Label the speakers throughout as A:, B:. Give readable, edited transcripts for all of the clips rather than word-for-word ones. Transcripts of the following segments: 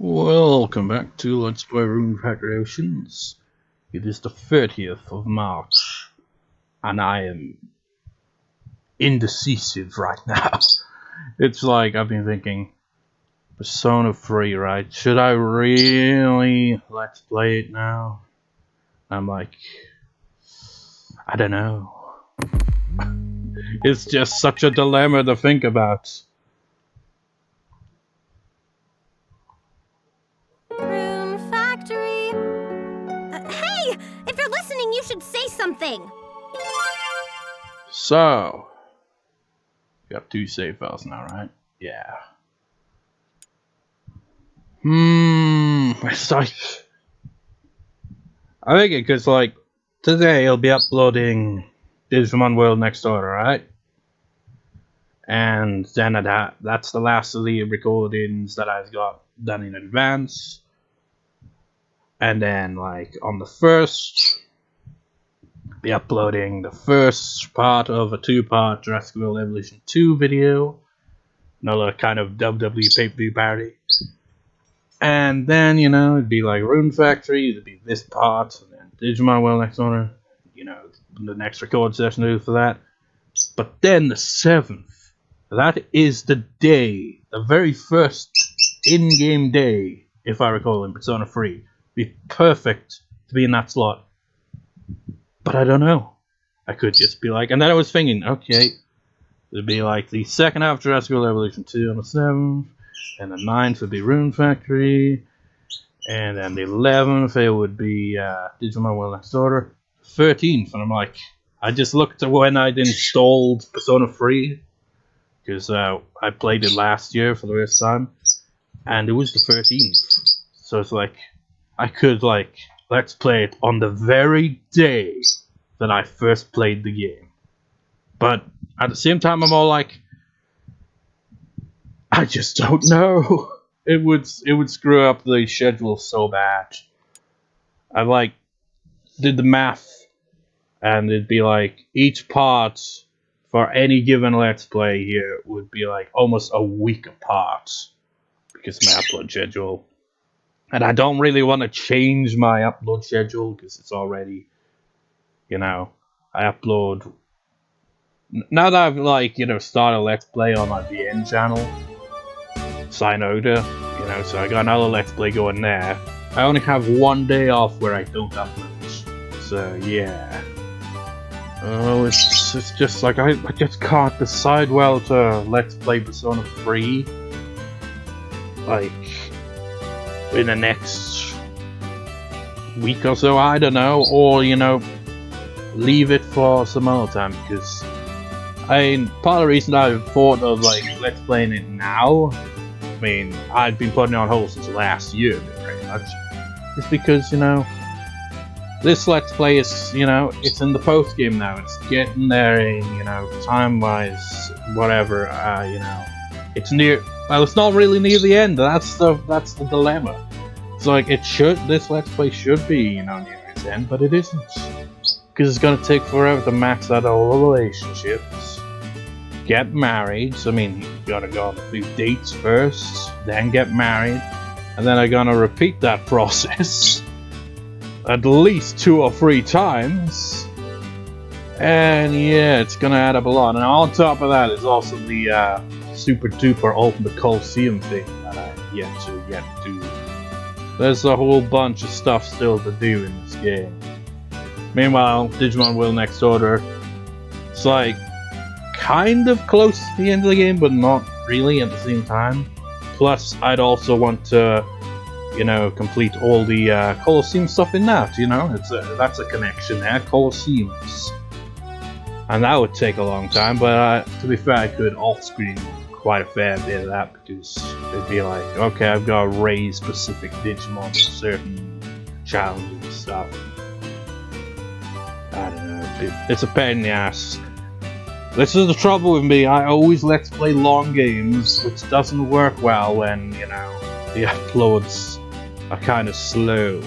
A: Welcome back to Let's Play Rune Oceans. It is the 30th of March, and I am indecisive right now. It's like I've been thinking, Persona 3, right? Should I really Let's Play it now? I'm like, I don't know. It's just such a dilemma to think about.
B: You should say something.
A: So, we have 2 save files now, right? Yeah. It's like, I think it because like today I'll be uploading Digimon World Next Door, right? And then that's the last of the recordings that I've got done in advance. And then like on the 1st. Be uploading the first part of a 2-part Jurassic World Evolution 2 video. Another kind of WWE pay-per-view parody. And then, it'd be like Rune Factory, it'd be this part, and then Digimon World Next Door, the next record session to do for that. But then the 7th, that is the day, the very first in-game day, if I recall, in Persona 3. Be perfect to be in that slot. But I don't know. I could just be like, and then I was thinking, okay, it'd be like the second half of Jurassic World Evolution 2 on the 7th, and the 9th would be Rune Factory, and then the 11th it would be Digimon World Next Door, 13th, and I'm like, I just looked at when I'd installed Persona 3, because I played it last year for the first time, and it was the 13th. So it's like, I could like, let's play it on the very day that I first played the game. But at the same time, I'm all like, I just don't know. It would screw up the schedule so bad. I like did the math, and it'd be like each part for any given Let's Play here would be like almost a week apart because my upload schedule. And I don't really want to change my upload schedule because it's already, I upload. Now that I've started Let's Play on my VN channel, Synoda, so I got another Let's Play going there. I only have 1 day off where I don't upload. So yeah. Oh, it's just like I just can't decide well to Let's Play Persona 3. Like, in the next week or so, I don't know, or leave it for some other time, because part of the reason I thought of let's playing it now, I've been putting it on hold since last year pretty much, is because this Let's Play is it's in the post game now, it's getting there in time wise, whatever, it's near. Well, it's not really near the end. That's the dilemma. It's like this Let's Play should be near its end, but it isn't, because it's gonna take forever to max out all the relationships, get married. So you gotta go on a few dates first, then get married, and then I'm gonna repeat that process at least 2 or 3 times. And yeah, it's gonna add up a lot. And on top of that is also the super duper ultimate Coliseum thing that I yet to do. There's a whole bunch of stuff still to do in this game. Meanwhile, Digimon World Next Door, it's like kind of close to the end of the game, but not really at the same time. Plus, I'd also want to, complete all the Coliseum stuff in that. That's a connection there, Coliseums, and that would take a long time. But to be fair, I could off-screen quite a fair bit of that, because it'd be like, okay, I've got to raise specific Digimon for certain challenges and stuff. I don't know, it's a pain in the ass. This is the trouble with me, I always Let's Play long games, which doesn't work well when, the uploads are kind of slow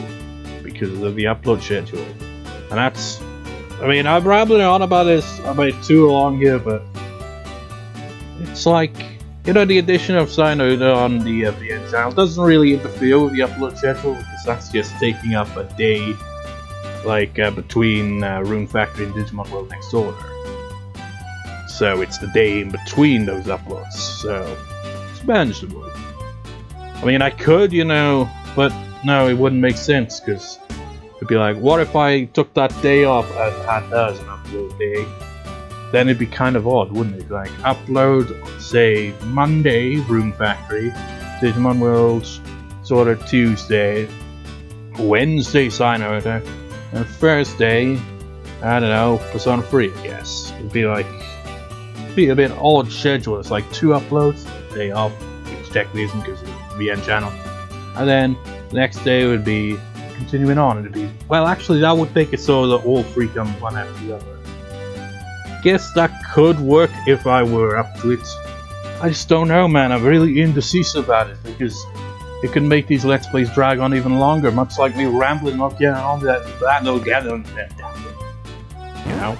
A: because of the upload schedule. And that's, I'm rambling on about this a bit too long here, but it's like, You know, the addition of Synode on the VN channel doesn't really interfere with the upload schedule, because that's just taking up a day, like, between Rune Factory and Digimon World Next Order. So it's the day in between those uploads, so it's manageable. I mean, I could, you know, but no, it wouldn't make sense, because it'd be like, what if I took that day off and had that as an upload day? Then it'd be kind of odd, wouldn't it? Like, upload, say, Monday, Rune Factory, Digimon World, sort of Tuesday, Wednesday, Sign-Order, and Thursday, I don't know, Persona 3, I guess. It'd be like, be a bit odd schedule. It's like 2 uploads, day off, which technically isn't because of the VN channel. And then, the next day would be continuing on, it'd be, well, actually, that would make it so that all 3 come one after the other. Guess that could work if I were up to it. I just don't know, man. I'm really indecisive about it because it can make these Let's Plays drag on even longer, much like me rambling on getting on that you know?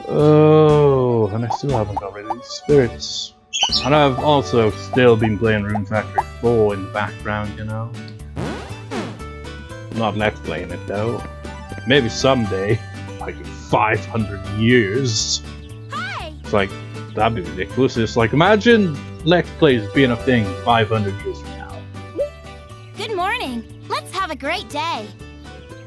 A: Oh, and I still haven't got rid of these spirits. And I've also still been playing Rune Factory 4 in the background, you know? Not Let's Playing it though. Maybe someday. Like 500 years.
B: Hi!
A: It's like, that'd be ridiculous. It's like, imagine Let's Plays being a thing 500 years from now.
B: Good morning. Let's have a great day.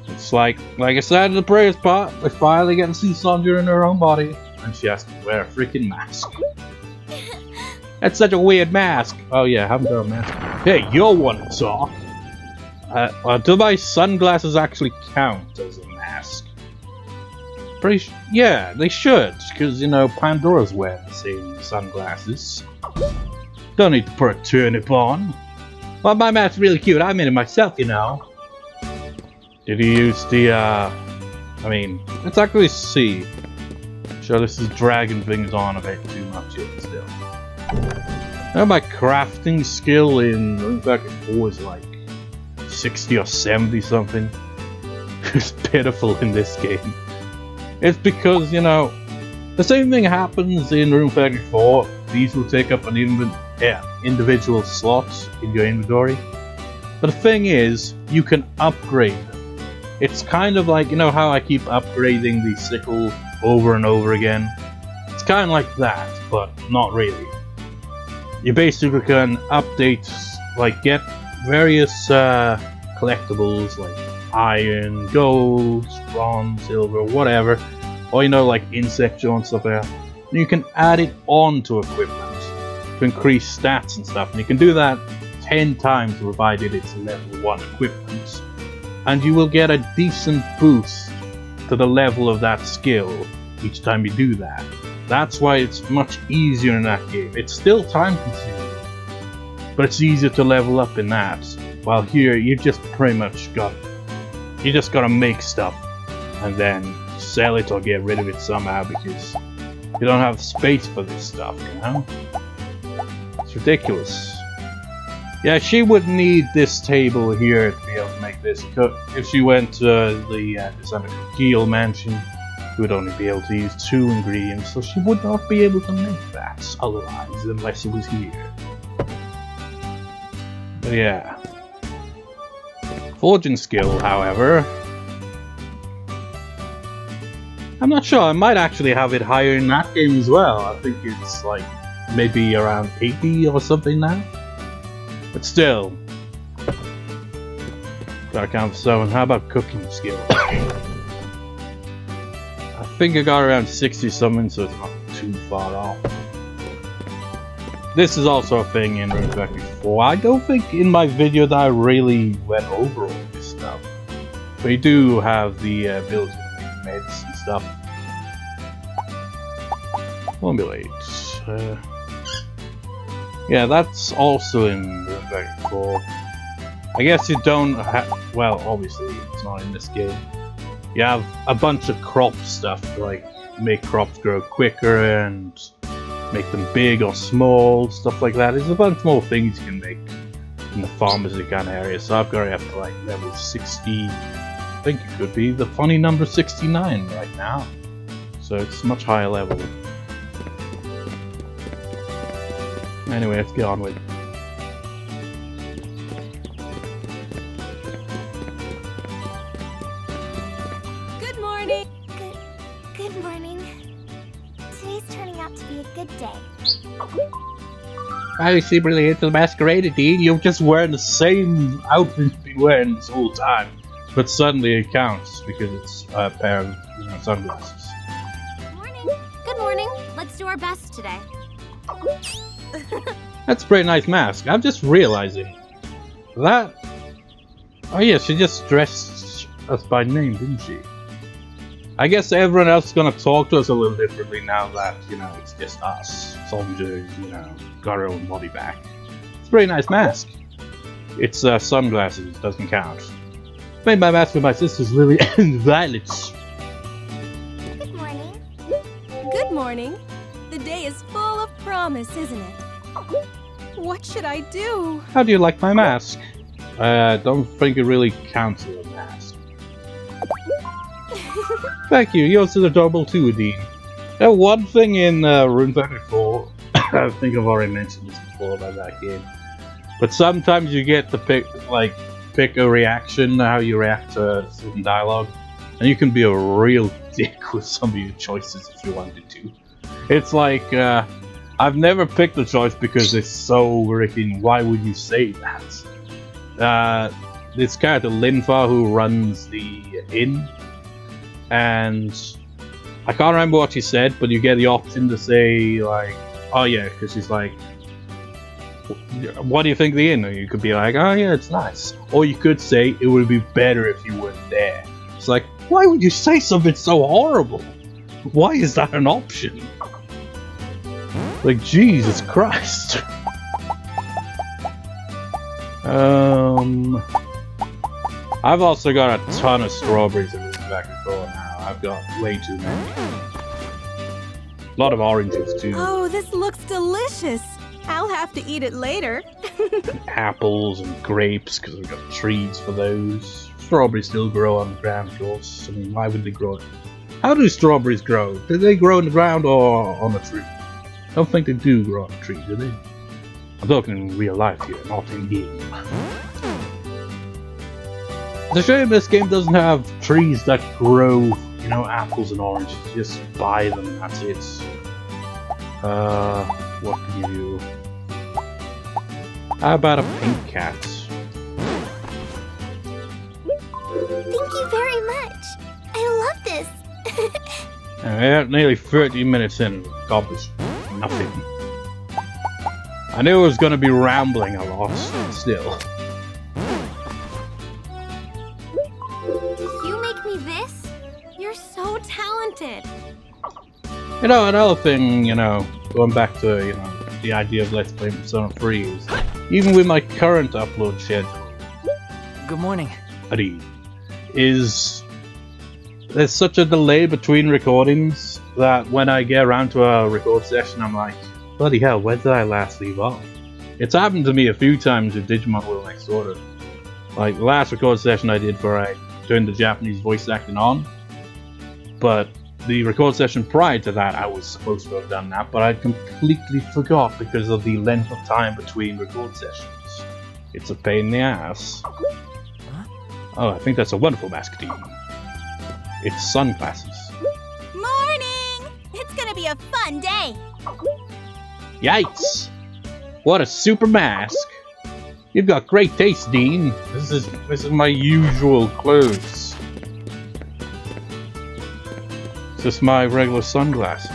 A: It's like I said in the prayers part, we finally get to see Sonja in her own body, and she has to wear a freaking mask. That's such a weird mask. Oh yeah, I haven't got a mask. Hey, you're one to talk. Do my sunglasses actually count as a mask? Yeah, they should, because, you know, Pandora's wearing the same sunglasses. Don't need to put a turnip on. Well, my mask's really cute, I made it myself, you know. Did you use the, I mean, let's actually see. Sure, this is dragging things on a bit too much yet, still. Now my crafting skill in Rune Factory 4 is like 60 or 70 something. It's pitiful in this game. It's because, you know, the same thing happens in Rune Factory 4. These will take up an individual slots in your inventory. But the thing is, you can upgrade them. It's kind of like, you know how I keep upgrading the sickle over and over again? It's kind of like that, but not really. You basically can update, like, get various collectibles, like iron, gold, bronze, silver, whatever, or, you know, like insect jaw and stuff like that. And you can add it on to equipment to increase stats and stuff, and you can do that 10 times provided it's level 1 equipment, and you will get a decent boost to the level of that skill each time you do that. That's why it's much easier in that game. It's still time consuming, but it's easier to level up in that, while here you just pretty much you just gotta make stuff and then sell it or get rid of it somehow because you don't have space for this stuff, you know? It's ridiculous. Yeah, she would need this table here to be able to make this. If she went to the Keel mansion, she would only be able to use 2 ingredients, so she would not be able to make that otherwise, unless it was here. But yeah. Forging skill, however, I'm not sure, I might actually have it higher in that game as well. I think it's like maybe around 80 or something now. But still, gotta count for 7. How about cooking skill? I think I got around 60 something, so it's not too far off. This is also a thing in Rune Factory 4. I don't think in my video that I really went over all this stuff. But you do have the ability to make meds and stuff. Formulate. Yeah, that's also in Rune Factory 4. I guess you don't have... Well, obviously, it's not in this game. You have a bunch of crop stuff, like make crops grow quicker and make them big or small, stuff like that. There's a bunch more things you can make in the pharmacy kind of area, so I've got it up to like level 60, I think it could be the funny number 69 right now. So it's much higher level. Anyway, let's get on with it.
C: Good morning.
B: Good morning. Today's turning out to be a good day.
A: I secretly into the Masquerade, Dean. You're just wearing the same outfit you've been wearing this whole time. But suddenly it counts because it's a pair of sunglasses.
B: Morning. Good morning. Let's do our best today.
A: That's a pretty nice mask. I'm just realizing that. Oh yeah, she just dressed us by name, didn't she? I guess everyone else is gonna talk to us a little differently now that, you know, it's just us. Sonja, you know, got her own body back. It's a pretty nice mask. It's sunglasses, doesn't count. Made my mask with my sisters Lily and Violet.
B: Good morning.
C: Good morning. The day is full of promise, isn't it? What should I do?
A: How do you like my mask? I don't think it really counts as a mask. Thank you, yours is adorable too, Dean. One thing in Rune 34, I think I've already mentioned this before about that game, but sometimes you get to pick a reaction, how you react to certain dialogue, and you can be a real dick with some of your choices if you wanted to. It's like, I've never picked the choice because it's so freaking, why would you say that? This character, Linfa, who runs the inn, and I can't remember what she said, but you get the option to say, like, oh yeah, because she's like, what do you think of the inn? Or you could be like, oh yeah, it's nice. Or you could say, it would be better if you weren't there. It's like, why would you say something so horrible? Why is that an option? Like, Jesus Christ. I've also got a ton of strawberries in this back and forth now. I've got way too many. A lot of oranges too.
C: Oh, this looks delicious. I'll have to eat it later.
A: Apples and grapes, because we've got trees for those. Strawberries still grow on the ground, of course. I mean, why would they grow? How do strawberries grow? Do they grow in the ground or on a tree? I don't think they do grow on a tree, do they? I'm talking in real life here, not in game. It's a shame this game doesn't have trees that grow, you know, apples and oranges. You just buy them and that's it. What can you do? How about a pink cat?
B: Thank you very much. I love this.
A: We're nearly 30 minutes in and accomplished nothing. I knew it was going to be rambling a lot, still.
B: Did you make me this? You're so talented.
A: You know, another thing, you know, going back to, you know, the idea of Let's Play Persona 3 is, even with my current upload schedule,
D: Good morning.
A: is there's such a delay between recordings that when I get around to a record session, I'm like, bloody hell, where did I last leave off? It's happened to me a few times with Digimon World Next Order. Like, the last record session I did where I turned the Japanese voice acting on, but the record session prior to that, I was supposed to have done that, but I completely forgot because of the length of time between record sessions. It's a pain in the ass. Oh, I think that's a wonderful mask team. It's sunglasses.
B: Morning! It's gonna be a fun day.
A: Yikes! What a super mask! You've got great taste, Dean. This is my usual clothes. It's just my regular sunglasses.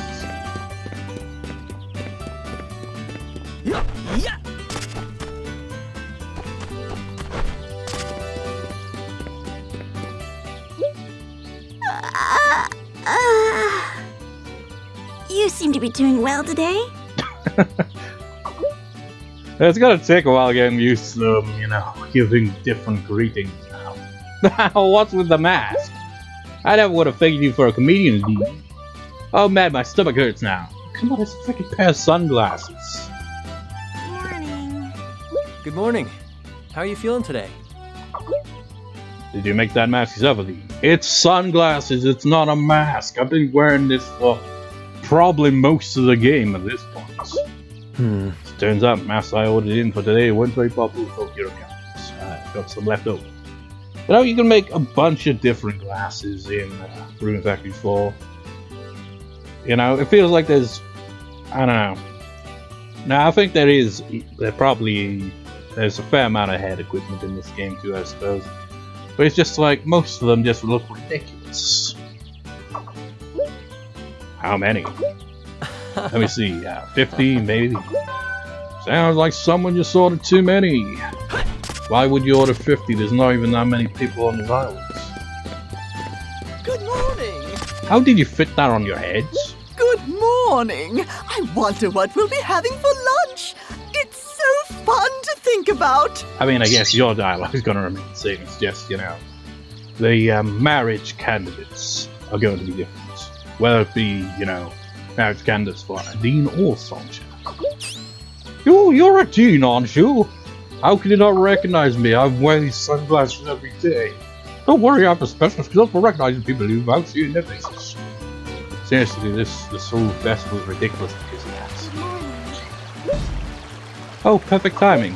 B: You seem to be doing well today.
A: It's gonna take a while getting used to, you know, giving different greetings now. What's with the mask? I never would have figured you for a comedian, Dean. Oh man, my stomach hurts now. Come on, it's a freaking pair of sunglasses.
B: Morning.
D: Good morning. How are you feeling today?
A: Did you make that mask yourself, Dean? It's sunglasses, it's not a mask. I've been wearing this for probably most of the game at this point. Turns out masks I ordered in for today weren't very popular with your accounts. Got some left over. You know, you can make a bunch of different glasses in Rune Factory 4. You know, it feels like there's... I don't know. Now, I think there's a fair amount of head equipment in this game too, I suppose. But it's just like, most of them just look ridiculous. How many? Let me see, 50 maybe? Sounds like someone just ordered too many. Why would you order 50? There's not even that many people on the islands.
E: Good morning!
A: How did you fit that on your heads?
E: Good morning! I wonder what we'll be having for lunch! It's so fun to think about!
A: I mean, I guess your dialogue is gonna remain the same. It's just, you know, the marriage candidates are going to be different. Whether it be, you know, marriage candidates for Aden or Sonja. You're Aden, aren't you? How can you not recognize me? I wear these sunglasses every day. Don't worry, I have a special skill for recognizing people without seeing their faces. Seriously, this whole festival is ridiculous because of that. Oh, perfect timing.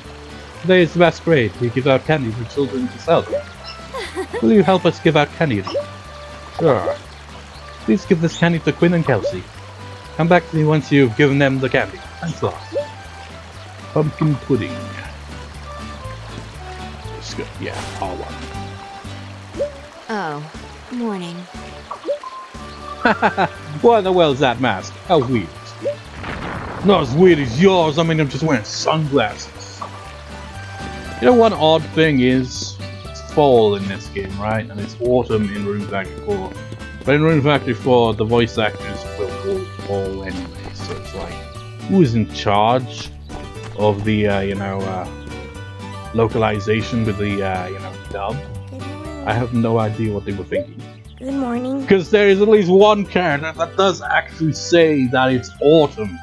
A: Today is the Masquerade. We give out candy for children to celebrate. Will you help us give out candy? Sure. Please give this candy to Quinn and Kelsey. Come back to me once you've given them the candy. Thanks a lot. Pumpkin pudding. Let's go. Yeah, all one.
B: Oh, morning.
A: What in the world is that mask? How weird. Not as weird as yours. I mean, I'm just wearing sunglasses. You know, one odd thing is, it's fall in this game, right? And it's autumn in Rune Factory 4. But in Rune Factory 4, the voice actors will go fall anyway. So it's like, who is in charge of the, you know, localization with the, you know, dub? I have no idea what they were thinking.
B: Good morning.
A: Because there is at least one character that does actually say that it's autumn.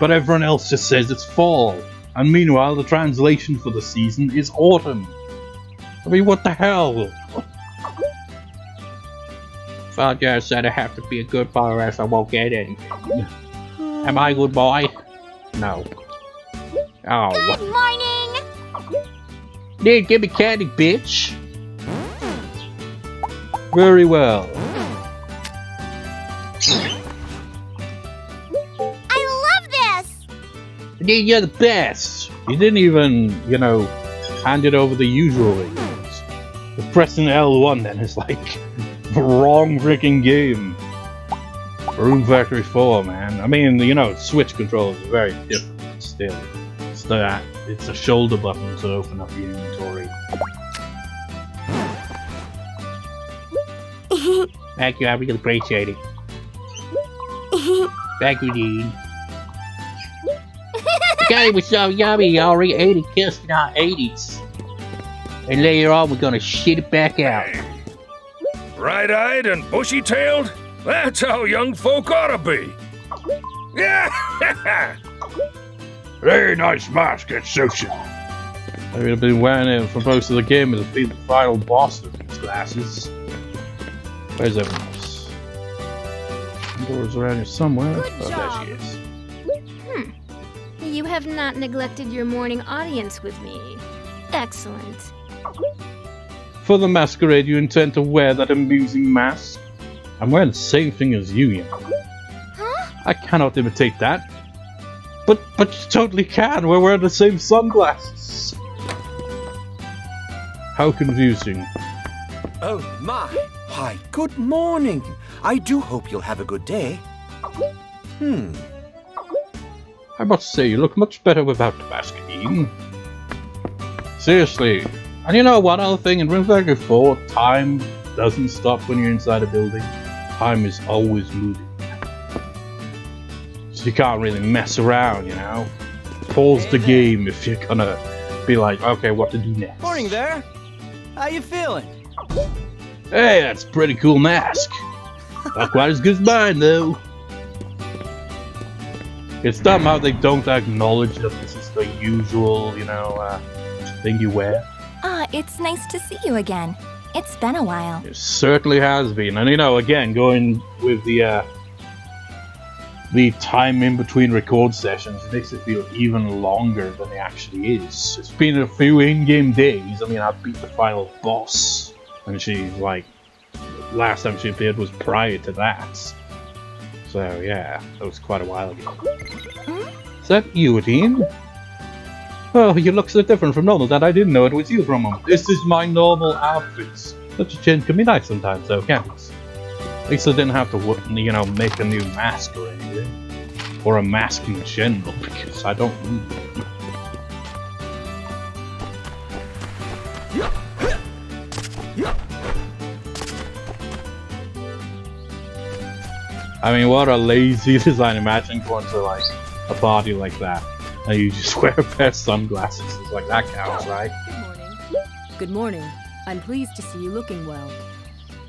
A: But everyone else just says it's fall. And meanwhile, the translation for the season is autumn. I mean, what the hell? Father said I have to be a good boy or else I won't get anything. Am I a good boy? No. Oh.
B: Good morning!
A: Yeah, give me candy, bitch. Very well.
B: I love this!
A: Dude, you're the best. You didn't even, you know, hand it over the usual way. The pressing L1 then is like the wrong freaking game. Rune Factory 4, man. I mean, you know, Switch controls are very different, but still. It's a shoulder button to open up your inventory. Thank you, I really appreciate it. Thank you, Dean. The game was so yummy, I already ate it just in our 80s. And later on, we're gonna shit it back out.
F: Bright-eyed and bushy-tailed? That's how young folk ought to be. Yeah!
A: Very nice mask, it suits you. I would have been wearing it for most of the game and be the final boss of these glasses. Where's everyone else? Doors around here somewhere.
B: Good
A: Oh,
B: job.
A: there she is.
G: You have not neglected your morning audience with me. Excellent.
A: For the masquerade, you intend to wear that amusing mask? I'm wearing the same thing as you, you know.
B: Huh?
A: I cannot imitate that. But you totally can. We're wearing the same sunglasses. How confusing.
H: Oh my! Why, good morning! I do hope you'll have a good day.
A: I must say, you look much better without the mask, Aden. Seriously. And you know one other thing, in Rune Factory 4, time doesn't stop when you're inside a building. Time is always moving. So you can't really mess around, you know? Pause the game if you're gonna be like, okay, what to do next.
D: Morning there. How you feeling?
A: Hey, that's a pretty cool mask. Not quite as good as mine, though. It's dumb how they don't acknowledge that this is the usual, you know, thing you wear.
B: It's nice to see you again. It's been a while.
A: It certainly has been. And, you know, again, going with the the time in between record sessions makes it feel even longer than it actually is. It's been a few in-game days. I mean, I beat the final boss, and she's like, last time she appeared was prior to that. So yeah, that was quite a while ago. Is that you, Aden? Oh, you look so different from normal that I didn't know it was you for a moment. This is my normal outfit. Such a change can be nice sometimes, though, can't it? At least I didn't have to, you know, make a new mask or anything. Or a mask in general, because I don't need it. I mean, what a lazy design. Imagine going to, like, a party like that, and you just wear a pair of sunglasses. It's like, that counts, right?
I: Good morning. Good morning. I'm pleased to see you looking well.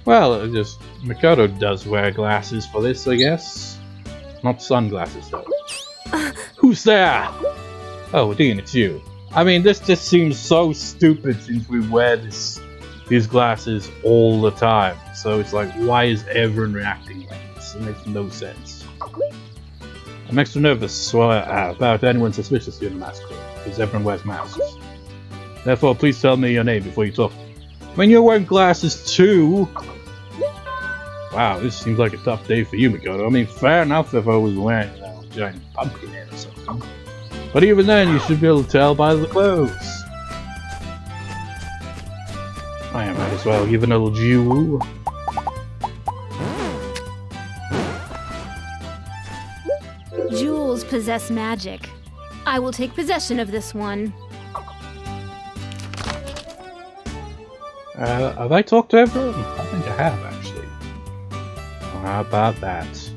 A: Well, it just Makoto does wear glasses for this, I guess. Not sunglasses, though. Who's there? Oh, Aden, it's you. I mean, this just seems so stupid since we wear these glasses all the time. So it's like, why is everyone reacting like this? It makes no sense. I'm extra nervous about anyone suspicious in a Masquerade, because everyone wears masks. Therefore, please tell me your name before you talk. I mean, you're wearing glasses too! Wow, this seems like a tough day for you, Makoto. I mean, fair enough if I was wearing a giant pumpkin head or something. But even then, you should be able to tell by the clothes. I might as well give a little jewel.
G: Jewels possess magic. I will take possession of this one.
A: Have I talked to everyone? I think I have, actually. How about that?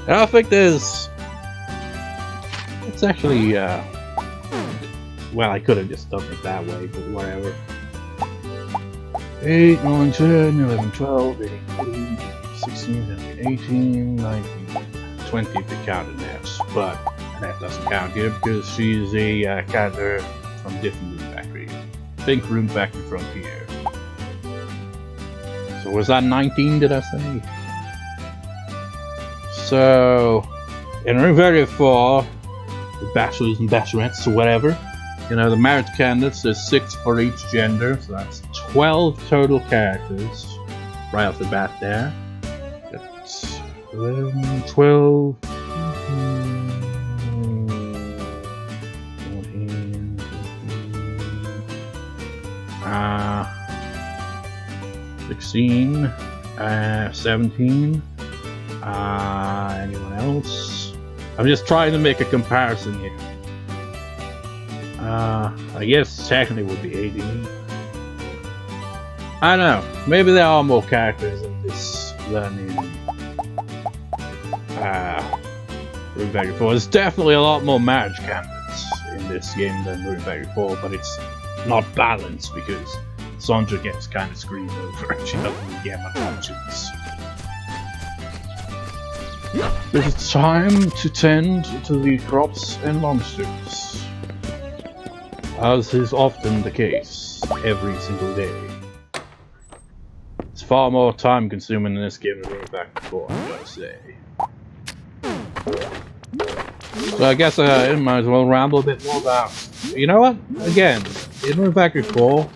A: And I think there's... It's actually, well, I could have just done it that way, but whatever. 8, 9, 10, 11, 12, 18, 16, 17, 18, 19, 20 if you counted that. But that doesn't count here because she's a character from different Rune Factory. Pink Rune Factory Frontier. So was that 19, did I say? So, in Rune Factory 4, the bachelors and bachelorettes or whatever, you know, the marriage candidates, there's 6 for each gender, so that's 12 total characters right off the bat there. That's 11, 12, 16, 17, anyone else? I'm just trying to make a comparison here. I guess technically would be 18. I don't know, maybe there are more characters in this than in Rune Factory 4. There's definitely a lot more marriage candidates in this game than Rune Factory 4, but it's not balanced because Sonja gets kind of screwed over and she doesn't really get much options. It's time to tend to the crops and monsters, as is often the case every single day. It's far more time consuming in this game than Rune Factory 4, I'm gonna say. So I guess I might as well ramble a bit more about... You know what? Again, in Rune Factory 4,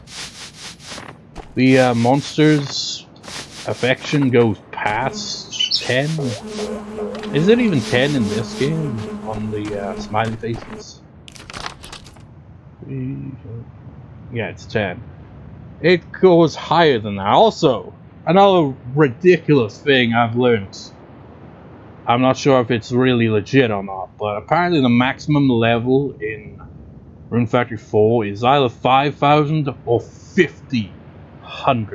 A: the monsters' affection goes past 10. Is it even 10 in this game on the smiley faces? Yeah, it's 10. It goes higher than that. Also, another ridiculous thing I've learned. I'm not sure if it's really legit or not, but apparently the maximum level in Rune Factory 4 is either 5,000 or 5,000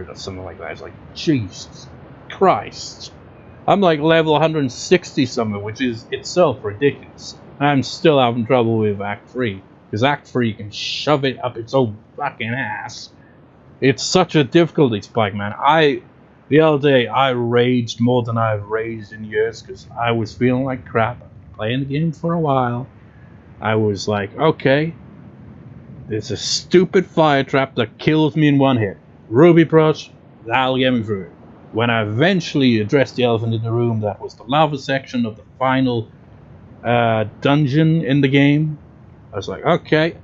A: or something like that. It's like, Jesus Christ. I'm like level 160 something, which is itself ridiculous. I'm still having trouble with Act 3, because Act 3 can shove it up its own fucking ass. It's such a difficulty spike, man. The other day, I raged more than I've raged in years, because I was feeling like crap. Playing the game for a while. I was like, okay, there's a stupid fire trap that kills me in one hit. Ruby Brush, that'll get me through it. when I eventually addressed the elephant in the room, that was the lava section of the final dungeon in the game. I was like, okay,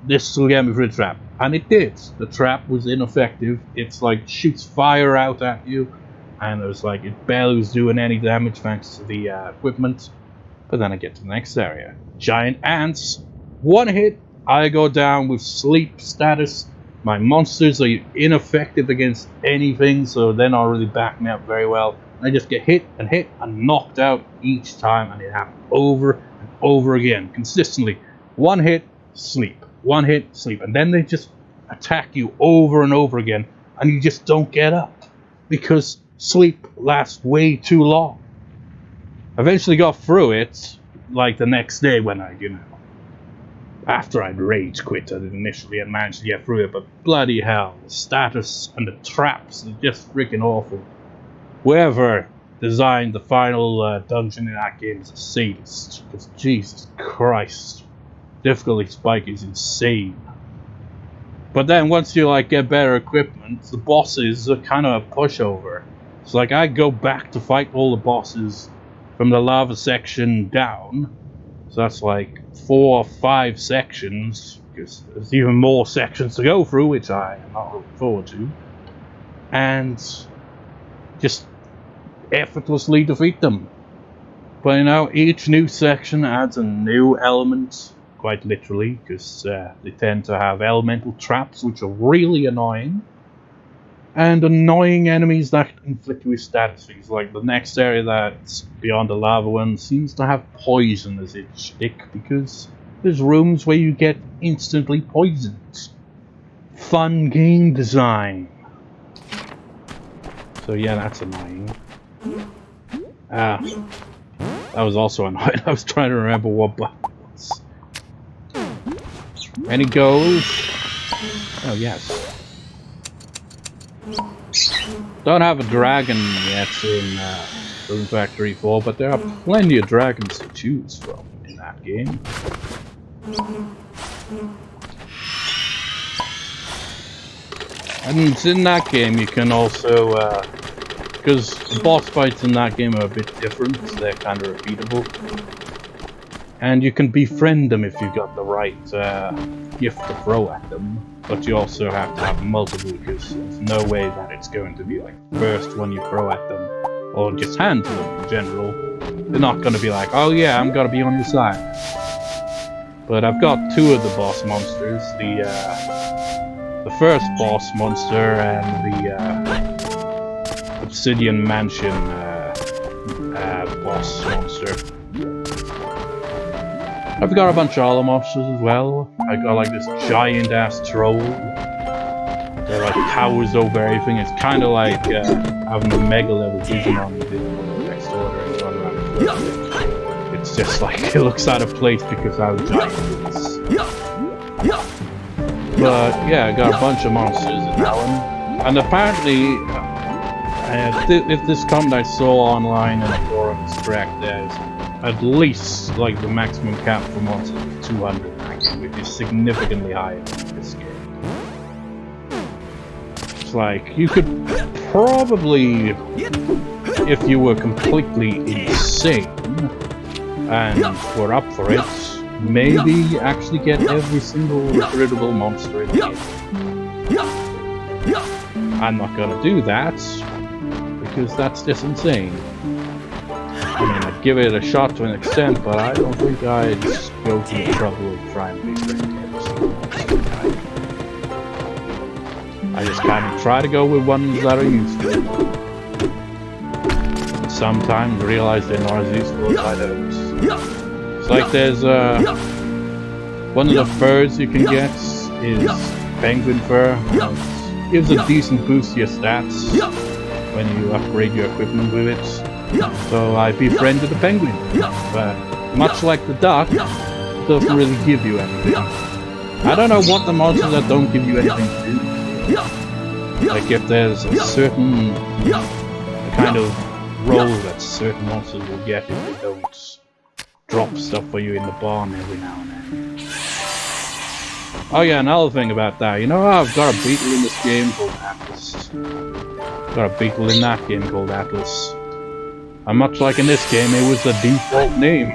A: this will get me through the trap. And it did. The trap was ineffective. It's like shoots fire out at you, and it was like it barely was doing any damage thanks to the equipment. But then I get to the next area. Giant ants. One hit, I go down with sleep status. My monsters are ineffective against anything, so they're not really backing me up very well. I just get hit and knocked out each time, and it happened over and over again, consistently. One hit, sleep. One hit, sleep. And then they just attack you over and over again, and you just don't get up, because sleep lasts way too long. Eventually got through it, like the next day when I, after I'd rage quit initially and managed to get through it, but bloody hell, the status and the traps are just freaking awful. Whoever designed the final dungeon in that game is a sadist, because Jesus Christ, difficulty spike is insane. But then once you get better equipment, the bosses are kind of a pushover. It's like I go back to fight all the bosses from the lava section down, so that's like 4 or 5 sections, because there's even more sections to go through, which I am not looking forward to, and just effortlessly defeat them. But each new section adds a new element, quite literally, because they tend to have elemental traps, which are really annoying, and annoying enemies that inflict you with status things. Like the next area that's beyond the lava one seems to have poison as its shtick, because there's rooms where you get instantly poisoned. Fun game design. So yeah, that's annoying. That was also annoying. I was trying to remember what button it was. Any goals? Oh yes. Don't have a dragon yet in Rune Factory 4, but there are plenty of dragons to choose from in that game. And in that game you can also, because the boss fights in that game are a bit different, they're kind of repeatable. And you can befriend them if you've got the right gift to throw at them. But you also have to have multiple, because there's no way that it's going to be like the first one you throw at them, or just hand to them in general. They're not going to be like, oh yeah, I'm going to be on your side. But I've got 2 of the boss monsters, the first boss monster and the Obsidian Mansion boss monster. I've got a bunch of other monsters as well. I got like this giant ass troll. They're like towers over everything. It's kind of like having a mega level Digimon in next order and run around. It's just like it looks out of place because how giant it is. But yeah, I got a bunch of monsters in that one. And apparently, if this comment I saw online and the forum is correct, there's at least like the maximum cap for monsters is 200, which is significantly higher than this game. It's like you could probably, if you were completely insane and were up for it, maybe actually get every single recruitable monster in the game. I'm not gonna do that because that's just insane. I mean, I'd give it a shot to an extent, but I don't think I'd go to the trouble of trying to be friendly every single monster. I just kind of try to go with ones that are useful. Sometimes realize they're not as useful as I don't. It's like there's one of the furs you can get is penguin fur. It gives a decent boost to your stats when you upgrade your equipment with it. So I befriended the penguin, but much like the duck, it doesn't really give you anything. I don't know what the monsters that don't give you anything do. Like if there's a certain kind of roll that certain monsters will get if they don't drop stuff for you in the barn every now and then. Oh yeah, another thing about that. You know, I've got a beetle in this game called Atlas. Got a beetle in that game called Atlas. And much like in this game, it was the default name.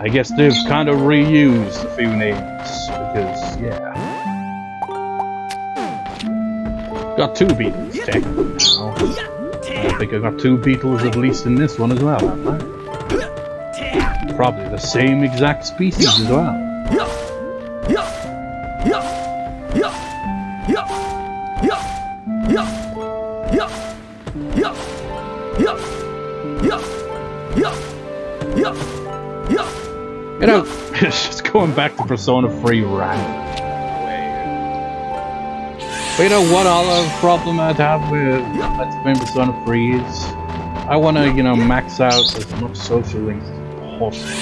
A: I guess they've kind of reused a few names, because, yeah. Got 2 beetles, technically now. I think I got 2 beetles at least in this one as well, haven't I? Probably the same exact species as well. You know, just going back to Persona 3 ramble. But you know what other problem I'd have with Let's Play Persona 3 is I want to, you know, max out as much social links as possible.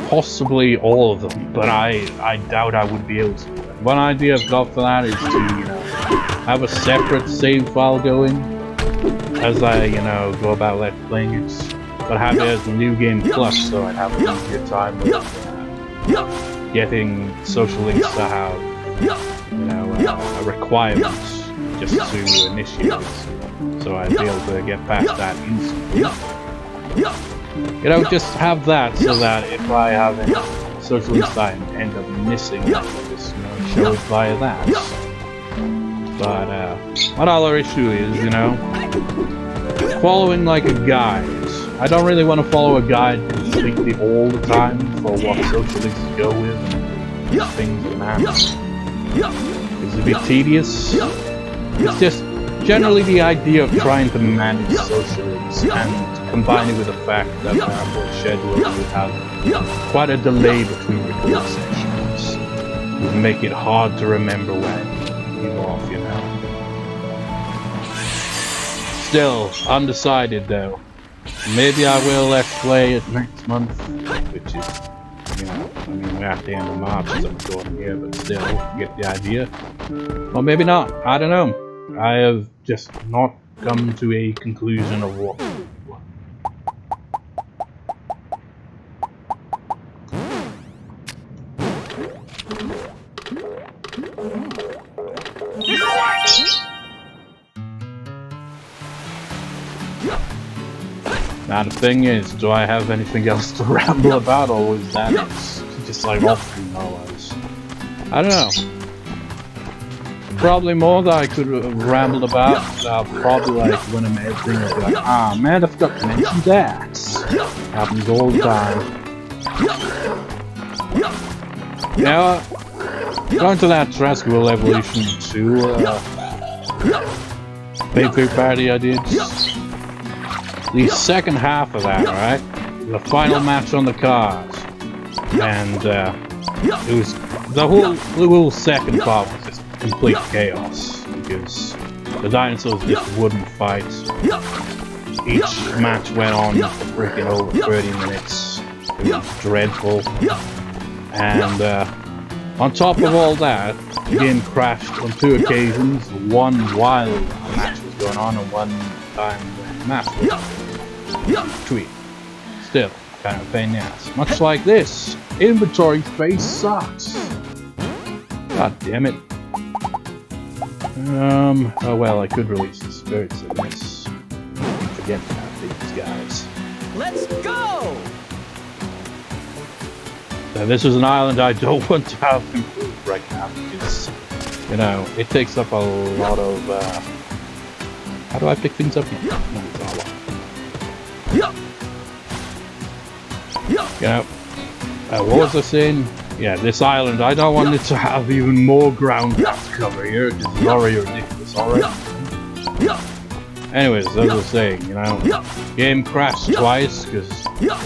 A: Possibly all of them, but I doubt I would be able to. One idea I've got for that is to, you know, have a separate save file going as I, you know, go about Let's Playing it, but have it as a New Game Plus, so I'd have an easier time with getting social links to have, you know, a requirement just to initiate it, so I'd be able to get past that instantly. You know, just have that so that if I have any social links that I end up missing, I'll just, you know, show it via that. But one other issue is, you know, following like a guide. I don't really want to follow a guide completely all the time for what social links to go with and things to manage. It's a bit tedious. It's just generally the idea of trying to manage social links and combine it with the fact that our schedule would have quite a delay between record sessions. It would make it hard to remember when you off, you know. Still, undecided though. Maybe I will Let's Play it next month, which is, you know, I mean, we're at the end of March as I'm recording here, but still, you get the idea. Or maybe not, I don't know. I have just not come to a conclusion of what. Now the thing is, do I have anything else to ramble about, or was that just like off-screen knowledge? I don't know. Probably more that I could have rambled about. Probably like when I'm editing, I'll be like, ah man, I forgot to mention that. Happens all the time. Now, going to that Traskull Evolution 2 playthrough party I did. The second half of that, right? The final match on the cards. And it was the whole second part was just complete chaos because the dinosaurs just wouldn't fight. Each match went on for freaking over 30 minutes. It was dreadful. And on top of all that, the game crashed on 2 occasions. One while the match was going on, and one time when the match was on. Tweet. Still, kind of a pain in the ass. Much like this, inventory space sucks. God damn it. Oh well, I could release the spirits of this. Forget about these guys.
D: Let's go!
A: Now, this is an island I don't want to have improved right now because, you know, it takes up a lot of, how do I pick things up here? No, it's all up. You know, what was I saying? Yeah, this island, I don't want it to have even more ground to cover here, because it's already ridiculous already. Anyways, as I was saying, you know, game crashed twice, because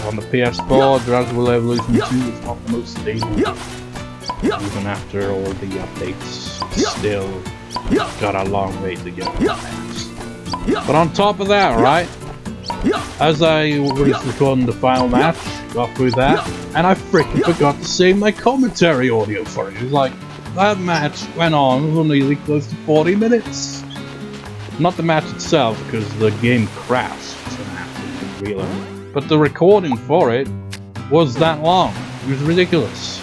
A: on the PS4, Traskull Evolution 2 is not the most stable. Even after all the updates, still got a long way to go. But on top of that, right? As I was recording the final match, got through that, and I freaking forgot to save my commentary audio for it. It was like, that match went on for nearly close to 40 minutes. Not the match itself, because the game crashed, but the recording for it was that long. It was ridiculous.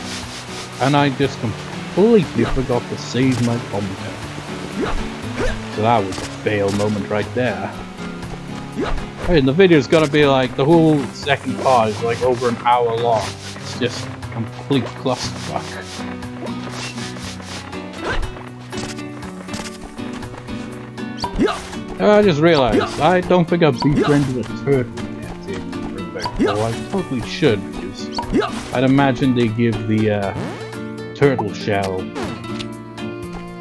A: and I just completely forgot to save my thumbnail. So that was a fail moment right there. Hey, and the video's gonna be like, the whole second part is like over an hour long. It's just complete clusterfuck. I just realized, I don't think I've befriended a turtle yet in uneventful. I totally should, because I'd imagine they give the turtle shell.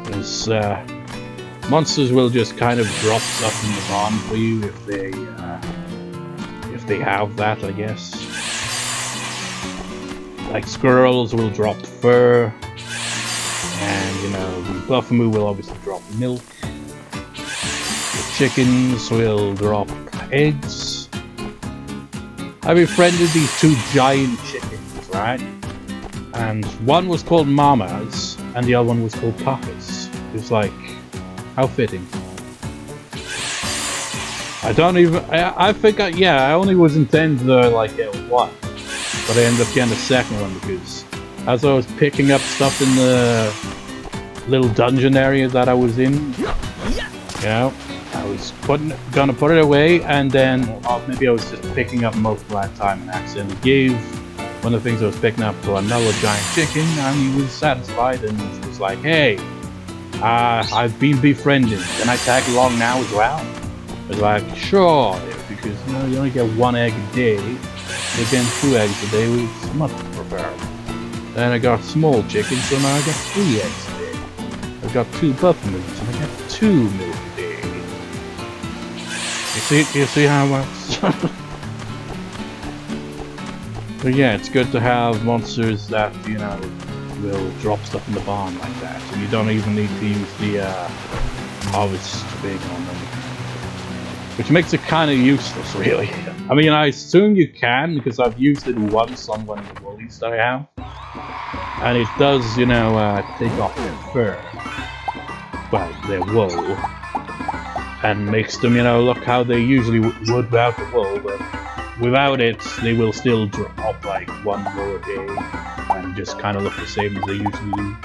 A: Because monsters will just kind of drop stuff in the barn for you if they have that, I guess. Like squirrels will drop fur, and you know, the buffalo will obviously drop milk. The chickens will drop eggs. I befriended these two giant chickens, right? And one was called Mamas, and the other one was called Papas. It's like, how fitting. I don't even, I think, I only was intended to like get one, but I ended up getting the second one because as I was picking up stuff in the little dungeon area that I was in, you know, I was gonna put it away, and then maybe I was just picking up most of that time and accidentally gave one of the things I was picking up to another giant chicken, and he was satisfied and he was like, hey, I've been befriended, can I tag along now as well? I was like, sure, because you know, you only get one egg a day, but getting 2 eggs a day was much preferable. Then I got small chickens, so now I got 3 eggs a day. I got 2 buffaloes, and I got 2 milk a day. You see how much? But yeah, it's good to have monsters that, you know, will drop stuff in the barn like that, and you don't even need to use the harvest thing on them. Which makes it kind of useless, really. I mean, I assume you can, because I've used it once on one of the woolies that I have. And it does, you know, take off their fur. Well, their wool. And makes them, you know, look how they usually would without the wool, but without it, they will still drop like 1 wool a day. And just kind of look the same as they usually do.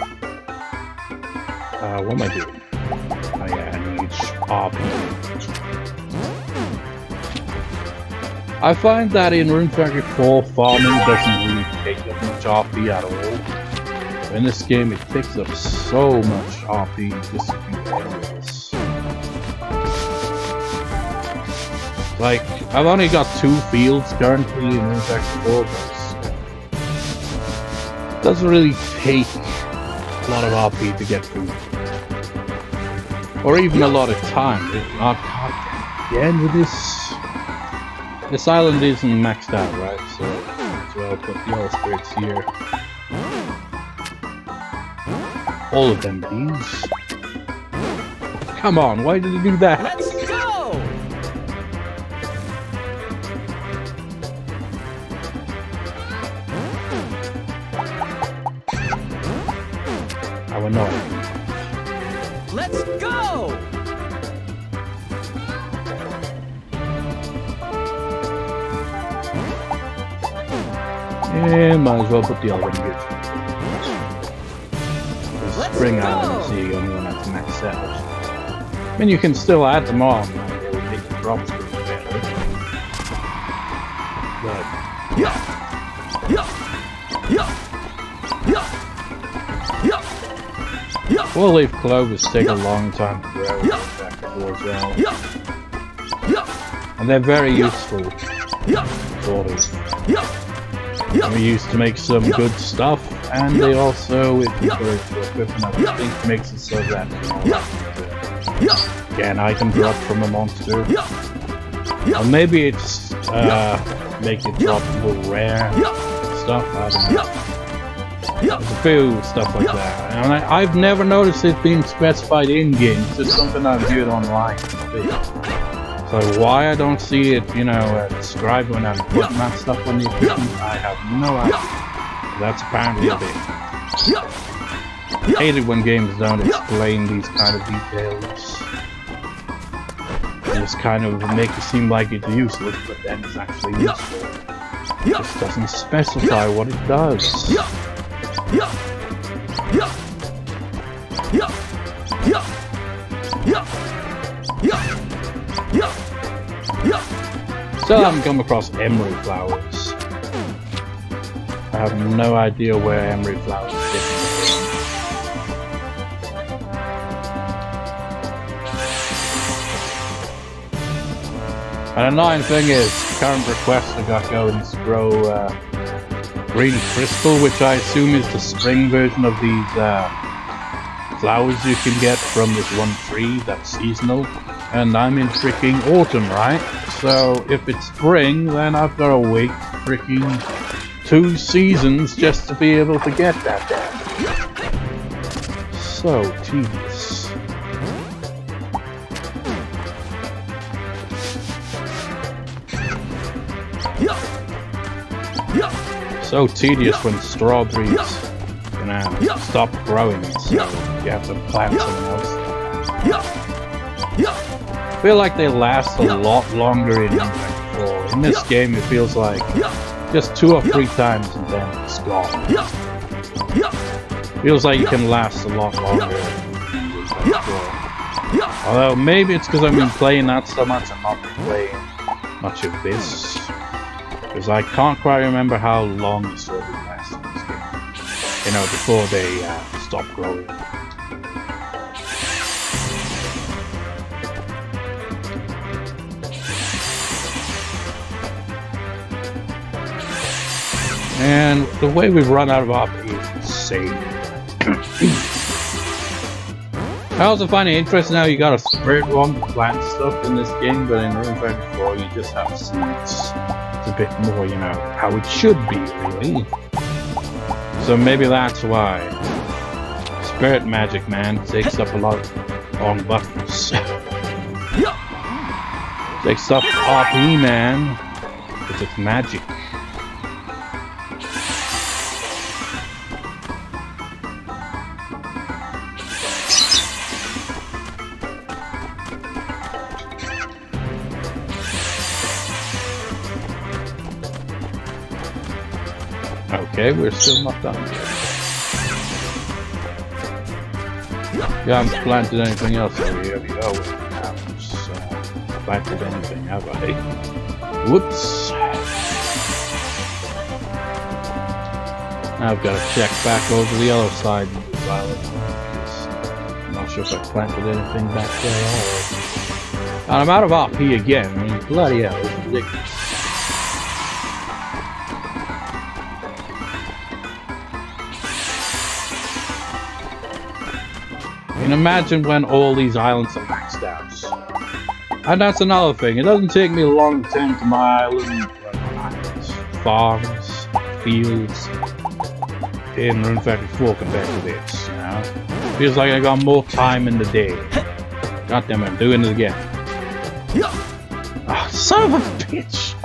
A: What am I doing? Oh yeah, I need RP. I find that in Rune Factory 4, farming doesn't really take up much RP at all. So in this game, it takes up so much RP just to be areas. Like, I've only got 2 fields currently in Rune Factory 4, but it doesn't really take a lot of RP to get through. Or even a lot of time. Again with this island isn't maxed out, right? So as well put the other spirits here. All of them, please. Come on, why did you do that?
D: Let's go!
A: How annoying.
D: Let's go!
A: Yeah, might as well put the other one here. The spring island is the only one that's maxed out. I mean, you can still add them on, and they will make the drops pretty better. But 4-leaf clovers take a long time to grow back towards well. And they're very useful, sort of. And we used to make some good stuff, and they also, if you put it to equipment, I think makes it so that, you know, get an item drop from a monster. Or maybe it's make it drop more rare stuff, I don't know. There's a few stuff like that. And I've never noticed it being specified in-game, it's just something I've viewed online. So why I don't see it, you know, described when I'm putting that stuff on the equipment, I have no idea. That's apparently a thing. I hate it when games don't explain these kind of details. They just kind of make it seem like it's useless, but then it's actually useful. It just doesn't specify what it does. Still haven't come across emery flowers. I have no idea where emery flowers fit. And annoying thing is, current request I got going is to grow green crystal, which I assume is the spring version of these flowers you can get from this one tree that's seasonal. And I'm in freaking autumn, right? So if it's spring, then I've got to wait freaking 2 seasons just to be able to get that damn. So tedious. So tedious when strawberries, you know, stop growing, so you have to plant something else. I feel like they last a lot longer in uneventful. In this game, it feels like just 2 or 3 times and then it's gone. Feels like you can last a lot longer. Although maybe it's because I've been playing that so much and not playing much of this. Because I can't quite remember how long the strawberries last in this game. You know, before they stop growing. And the way we've run out of RP is insane. I also find it interesting how you got a spirit one to plant stuff in this game, but in Rune 34 you just have seeds. It's a bit more, you know, how it should be, really. So maybe that's why. Spirit magic, man, takes up a lot of wrong buttons. Takes up RP, man, because it's magic. Okay, we're still not done yet. You haven't planted anything else over here, have you? Oh, we haven't planted anything, have I? Whoops. Now I've got to check back over the other side of this island. I'm not sure if I planted anything back there at all. And I'm out of RP again. I mean, bloody hell, it's ridiculous. And imagine when all these islands are maxed out. And that's another thing, it doesn't take me long to tend to my island, farms, fields, in Rune 34 compared to this, you know? Feels like I got more time in the day. God damn it, I'm doing it again. Oh, son of a bitch!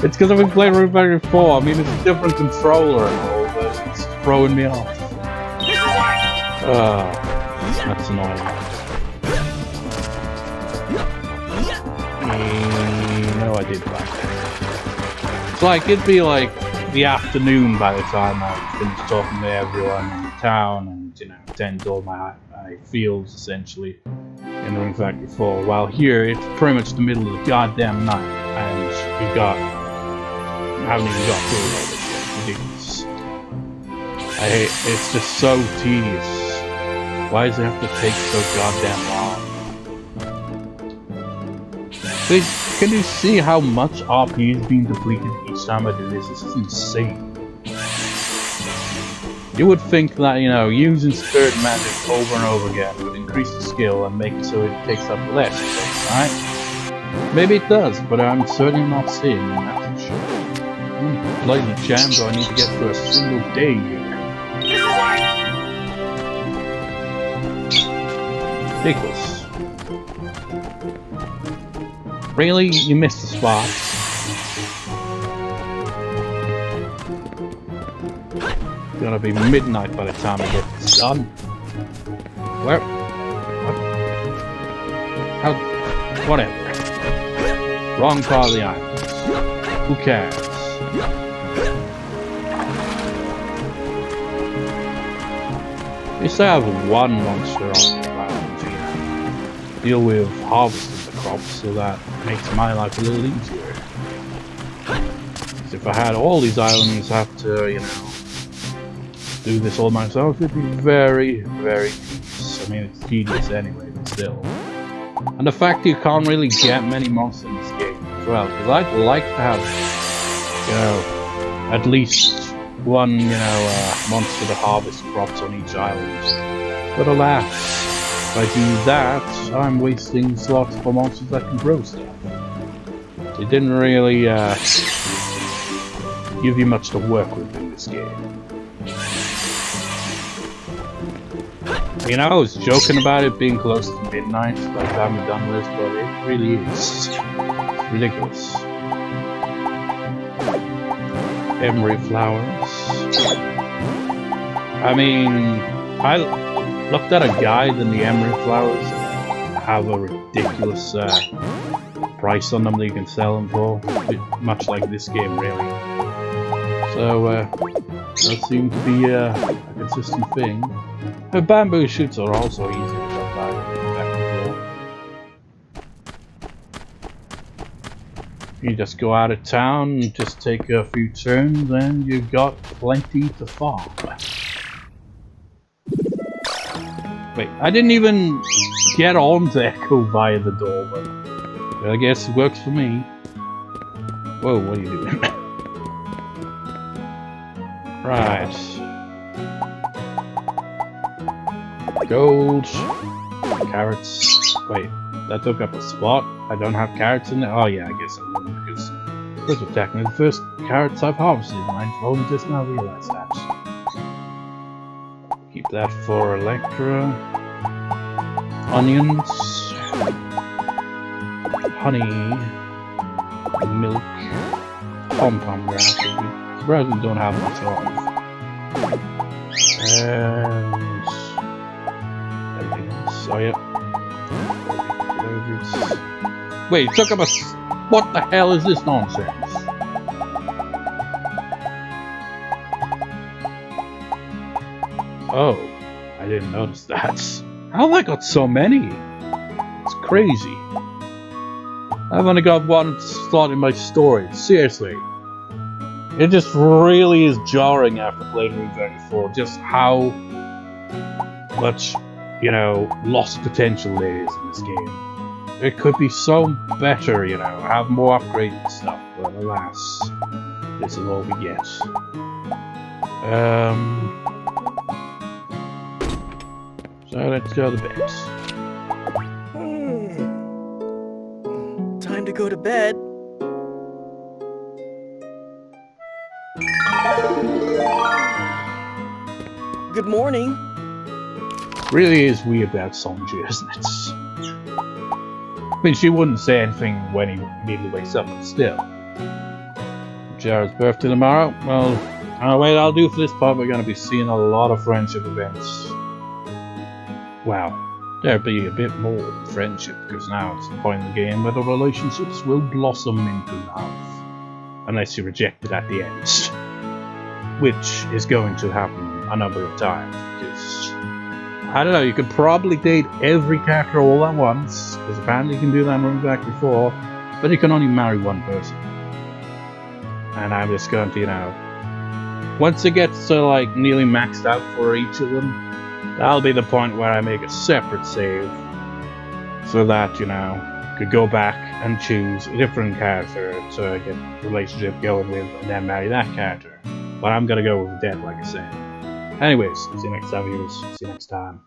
A: It's because I've been playing Rune 34, I mean it's a different controller and all, but it's throwing me off. That's annoying. No, I did like that. It's like, it'd be like the afternoon by the time I finished talking to everyone in the town and, you know, tend to all my fields, essentially, in Rune 34. While here, it's pretty much the middle of the goddamn night, and we haven't even got through all this yet. Ridiculous. I hate, it's just so tedious. Why does it have to take so goddamn long? See, can you see how much RP is being depleted each time I do this? This is insane. You would think that, you know, using spirit magic over and over again would increase the skill and make it so it takes up less, right? Maybe it does, but I'm certainly not seeing that for sure. Bloody jam do I need to get through a single day here? Ridiculous. Really? You missed the spot. It's gonna be midnight by the time I get this done. Where? What? How? Whatever. Wrong part of the island. Who cares? At least I have one monster on the island to deal with harvesting the crops, so that makes my life a little easier. if I had all these islands, have to, you know, do this all myself, it'd be very, very tedious. I mean, it's tedious anyway, but still. And the fact you can't really get many monsters in this game as well, because I'd like to have, you know, at least one, you know, monster to harvest crops on each island. But alas, if I do that, I'm wasting slots for monsters that can grow stuff. It didn't really give you much to work with in this game. You know, I was joking about it being close to midnight by the time we're done with this, but it really is. It's ridiculous. Emery flowers. I mean, I looked at a guide and the emery flowers have a ridiculous price on them that you can sell them for. Much like this game, really. So, that seems to be a consistent thing. The bamboo shoots are also easy to come by. You just go out of town, just take a few turns, and you've got plenty to farm. Wait, I didn't even get on to Echo via the door, but I guess it works for me. Whoa, what are you doing? Right. Gold. Carrots. Wait, that took up a spot. I don't have carrots in there. Oh yeah, I guess I wouldn't, because those were technically the first carrots I've harvested, and I only just now realized that. Keep that for Electra. Onions. Honey. Milk. Pom-pom grass. Surprised we don't have much of. And everything else. Oh yeah. Wait, it took up a. What the hell is this nonsense? Oh, I didn't notice that. How have I got so many? It's crazy. I've only got one slot in my storage. Seriously. It just really is jarring after playing Rune 34, just how much, you know, lost potential there is in this game. It could be so better, you know, have more upgrades and stuff, but alas, this is all we get. So let's go to bed.
E: Time to go to bed. Good morning.
A: Really is weird about Sonja, isn't it? I mean, she wouldn't say anything when he immediately wakes up, but still. Jared's birthday tomorrow. Well, wait, I'll do for this part. We're going to be seeing a lot of friendship events. Wow, there'll be a bit more than friendship, because now it's the point in the game where the relationships will blossom into love. Unless you reject it at the end. Which is going to happen a number of times, because I don't know, you could probably date every character all at once, because apparently you can do that in Rune back before, but you can only marry one person. And I'm just going to, you know, once it gets to like nearly maxed out for each of them, that'll be the point where I make a separate save, so that, you know, could go back and choose a different character to get the relationship going with, and then marry that character. But I'm gonna go with dead, like I said. Anyways, see you next time, viewers. See you next time.